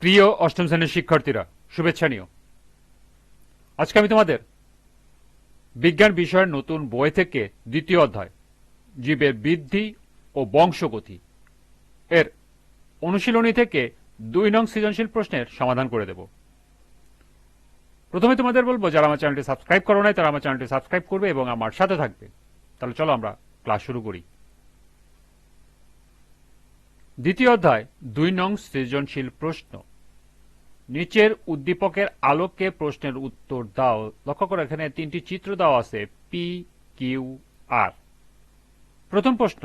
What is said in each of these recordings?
প্রিয় অষ্টম শ্রেণীর শিক্ষার্থীরা, শুভেচ্ছা নিও। আজকে আমি তোমাদের বিজ্ঞান বিষয়ের নতুন বই থেকে দ্বিতীয় অধ্যায় জীবের বৃদ্ধি ও বংশগতি এর অনুশীলনী থেকে 2 নং সৃজনশীল প্রশ্নের সমাধান করে দেব। প্রথমে তোমাদের বলবো, যারা আমার চ্যানেলটি সাবস্ক্রাইব করো নাই তারা আমার চ্যানেলটি সাবস্ক্রাইব করবে এবং আমার সাথে থাকবে। তাহলে চলো আমরা ক্লাস শুরু করি। দ্বিতীয় অধ্যায় 2 নং সৃজনশীল প্রশ্ন। নিচের উদ্দীপকের আলোকে প্রশ্নের উত্তর দাও। লক্ষ্য করো, এখানে 3টি চিত্র দেওয়া আছে, পি, কিউ, আর। প্রথম প্রশ্ন,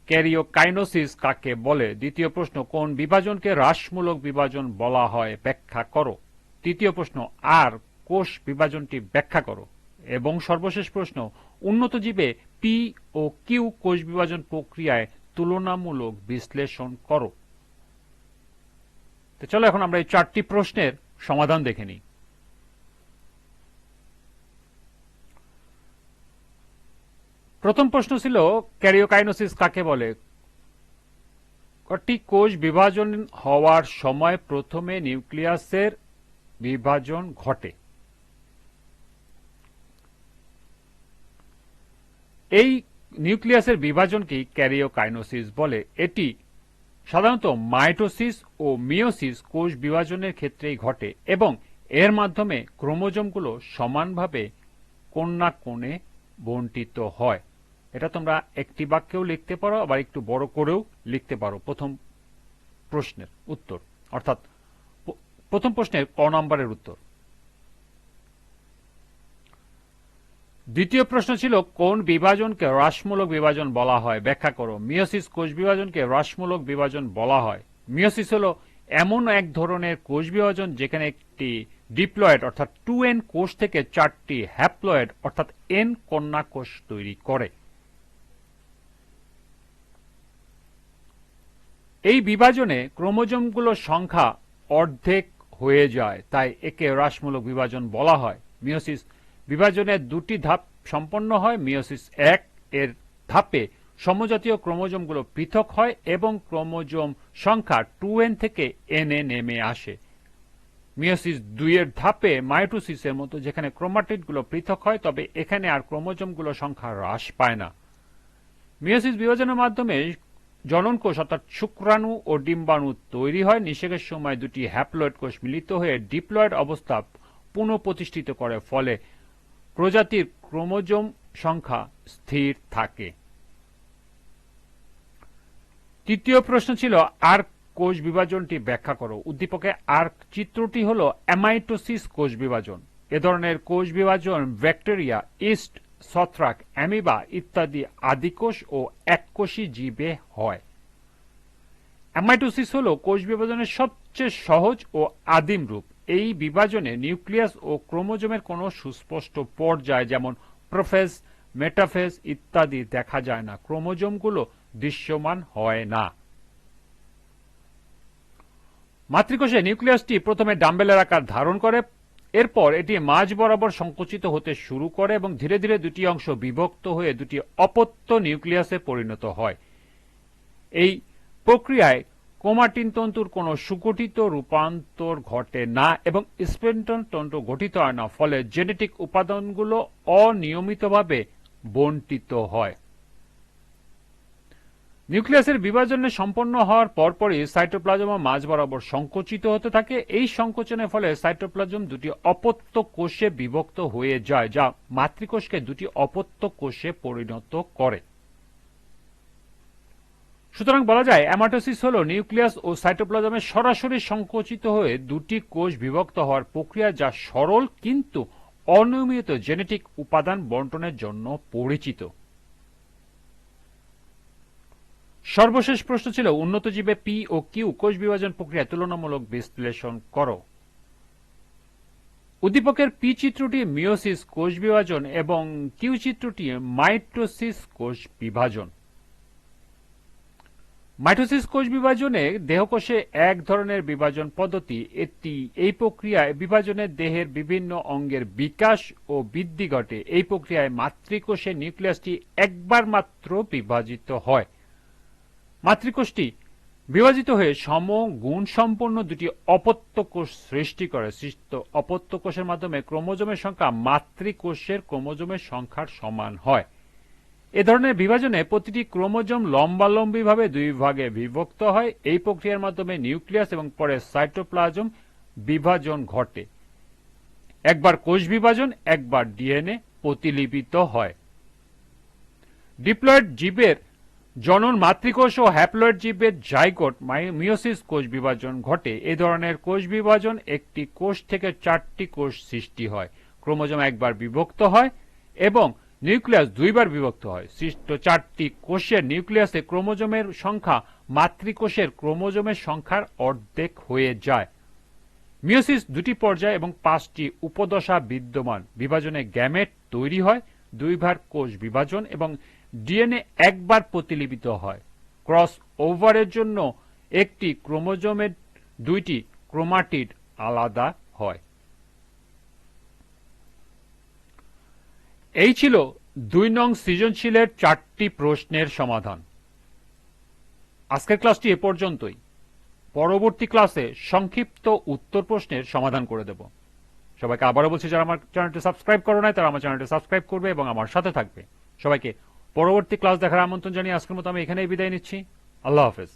ক্যারিওকাইনোসিস কাকে বলে? দ্বিতীয় প্রশ্ন, কোন বিভাজনকে হ্রাসমূলক বিভাজন বলা হয়? ব্যাখ্যা করো। তৃতীয় প্রশ্ন, আর কোষ বিভাজনটি ব্যাখ্যা করো। এবং সর্বশেষ প্রশ্ন, উন্নত জীবে পি ও কিউ কোষ বিভাজন প্রক্রিয়ায় তুলনামূলক বিশ্লেষণ করো। তো চলো এখন আমরা এই 4টি প্রশ্নের সমাধান দেখে নিই। প্রথম প্রশ্ন ছিল, ক্যারিওকাইনোসিস কাকে বলে? কটি কোষ বিভাজন হওয়ার সময় প্রথমে নিউক্লিয়াসের বিভাজন ঘটে? এই নিউক্লিয়াসের বিভাজনকেই ক্যারিওকাইনোসিস বলে। এটি সাধারণত মাইটোসিস ও মিওসিস কোষ বিভাজনের ক্ষেত্রেই ঘটে এবং এর মাধ্যমে ক্রোমোজোমগুলো সমানভাবে কোণ না কোণে বণ্টিত হয়। এটা তোমরা একটি বাক্যেও লিখতে পারো, আবার একটু বড় করেও লিখতে পারো। প্রথম প্রশ্নের উত্তর, অর্থাৎ প্রথম প্রশ্নের ক নম্বরের উত্তর। দ্বিতীয় প্রশ্ন ছিল, কোন বিভাজনকে হ্রাসমূলক বিভাজন বলা হয়? ব্যাখ্যা করো। মিওসিস কোষ বিভাজনকে হ্রাসমূলক বিভাজন বলা হয়। মিওসিস হল এমন এক ধরনের কোষ বিভাজন যেখানে একটি ডিপ্লয়েড অর্থাৎ 2n কোষ থেকে 4টি হ্যাপ্লয়েড অর্থাৎ n কন্যা কোষ তৈরি করে। এই বিভাজনে ক্রোমোজোমগুলোর সংখ্যা অর্ধেক হয়ে যায়, তাই একে হ্রাসমূলক বিভাজন বলা হয়। মিওসিস বিভাজনের 2টি ধাপ সম্পন্ন হয়। মিওসিস 1 এর ধাপে সমজাতীয় ক্রোমোজোমগুলো পৃথক হয় এবং ক্রোমোজোম সংখ্যা 2n থেকে n এ নেমে আসে। মিওসিস 2 এর ধাপে মাইটোসিসের মতো, যেখানে ক্রোমাটিডগুলো পৃথক হয়, তবে এখানে আর ক্রোমোজোমগুলোর সংখ্যা হ্রাস পায় না। মিওসিস বিভাজনের মাধ্যমে জননকোষ অর্থাৎ শুক্রাণু ও ডিম্বাণু তৈরি হয়। নিষেকের সময় 2টি হ্যাপ্লয়েড কোষ মিলিত হয়ে ডিপ্লয়েড অবস্থা পুনঃপ্রতিষ্ঠিত করে, ফলে প্রজাতির ক্রোমোজোম সংখ্যা স্থির থাকে। তৃতীয় প্রশ্ন ছিল, আর কোষ বিভাজনটি ব্যাখ্যা করো। উদ্দীপকে আর চিত্রটি হল অ্যামাইটোসিস কোষ বিভাজন। এ ধরনের কোষ বিভাজন ব্যাকটেরিয়া, ইস্ট, ছত্রাক, অ্যামিবা ইত্যাদি আদিকোষ ও এককোষী জীবে হয়। অ্যামাইটোসিস হল কোষ বিভাজনের সবচেয়ে সহজ ও আদিম রূপ। এই বিভাজনে নিউক্লিয়াস ও ক্রোমোজোমের কোনো সুস্পষ্ট পর্যায় যেমন প্রোফেজ, মেটাফেজ ইত্যাদি দেখা যায় না। ক্রোমোজোমগুলো দৃশ্যমান হয় না। মাতৃকোষে নিউক্লিয়াসটি প্রথমে ডাম্বেলের আকার ধারণ করে, এরপর এটি মাঝ বরাবর সংকুচিত হতে শুরু করে এবং ধীরে ধীরে 2টি অংশ বিভক্ত হয়ে 2টি অপত্য নিউক্লিয়াসে পরিণত হয়। এই প্রক্রিয়ায় ক্রোমাটিন তন্তুর কোনো সুগঠিত রূপান্তর ঘটে না এবং স্পেন্টন তন্তু গঠিত হয় না, ফলে জেনেটিক উপাদানগুলো অনিয়মিতভাবে বণ্টিত হয়। নিউক্লিয়াসের বিভাজনে সম্পন্ন হওয়ার পরপরই সাইটোপ্লাজম মাঝ বরাবর সংকুচিত হতে থাকে। এই সংকোচনের ফলে সাইটোপ্লাজম 2টি অপত্য কোষে বিভক্ত হয়ে যায়, যা মাতৃকোষকে 2টি অপত্য কোষে পরিণত করে। সুতরাং বলা যায়, অ্যামাটোসিস হল নিউক্লিয়াস ও সাইটোপ্লাজমে সরাসরি সংকুচিত হয়ে 2টি কোষ বিভক্ত হওয়ার প্রক্রিয়া, যা সরল কিন্তু অনিয়মিত জেনেটিক উপাদান বণ্টনের জন্য পরিচিত। সর্বশেষ প্রশ্ন ছিল, উন্নত জীবে পি ও কিউ কোষ বিভাজন প্রক্রিয়া তুলনামূলক বিশ্লেষণ করো। উদ্দীপকের পি চিত্রটি মিওসিস কোষ বিভাজন এবং কিউ চিত্রটি মাইটোসিস কোষ বিভাজন। মাইটোসিস কোষ বিভাজনে দেহকোষে এক ধরনের বিভাজন পদ্ধতি। এই প্রক্রিয়ায় বিভাজনে দেহের বিভিন্ন অঙ্গের বিকাশ ও বৃদ্ধি ঘটে। এই প্রক্রিয়ায় মাতৃকোষে নিউক্লিয়াসটি একবার মাত্র বিভাজিত হয়। মাতৃকোষটি বিভাজিত হয়ে সম গুণ সম্পন্ন দুটি অপত্য কোষ সৃষ্টি করে। সৃষ্ট অপত্য কোষের মাধ্যমে ক্রোমোজোমের সংখ্যা মাতৃকোষের ক্রোমোজোমের সংখ্যার সমান হয়। এ ধরনের বিভাজনে প্রতিটি ক্রোমোজোম লম্বালম্বিভাবে দুই ভাগে বিভক্ত হয়। এই প্রক্রিয়ার মাধ্যমে নিউক্লিয়াস এবং পরে সাইটোপ্লাজম বিভাজন ঘটে। একবার কোষ বিভাজন, একবার ডিএনএ প্রতিলিপিত হয়। ডিপ্লয়েড জীবের জনন মাতৃকোষ ও হ্যাপ্লয়েড জীবের জাইগোট মিওসিস কোষ বিভাজন ঘটে। এ ধরনের কোষ বিভাজন একটি কোষ থেকে 4টি কোষ সৃষ্টি হয়। ক্রোমোজোম একবার বিভক্ত হয় এবং নিউক্লিয়াস দুইবার বিভক্ত হয়। সৃষ্ট 4টি কোষের নিউক্লিয়াসে ক্রোমোজোমের সংখ্যা মাতৃকোষের ক্রোমোজোমের সংখ্যার অর্ধেক হয়ে যায়। মিওসিস দুটি পর্যায় এবং 5টি উপদশা বিদ্যমান। বিভাজনে গ্যামেট তৈরি হয়, দুইবার কোষ বিভাজন এবং ডিএনএ একবার প্রতিলিপিত হয়। ক্রস ওভারের জন্য একটি ক্রোমোজোমের 2টি ক্রোমাটিড আলাদা হয়। এই ছিল 2 নং সৃজনশীলের 4টি প্রশ্নের সমাধান। আজকের ক্লাসটি এ পর্যন্তই। পরবর্তী ক্লাসে সংক্ষিপ্ত উত্তর প্রশ্নের সমাধান করে দেব। সবাইকে আবারও বলছি, যারা আমার চ্যানেলটি সাবস্ক্রাইব করো নাই তারা আমার চ্যানেলটি সাবস্ক্রাইব করবে এবং আমার সাথে থাকবে। সবাইকে পরবর্তী ক্লাস দেখার আমন্ত্রণ জানিয়ে আজকের মতো আমি এখানেই বিদায় নিচ্ছি। আল্লাহ হাফেজ।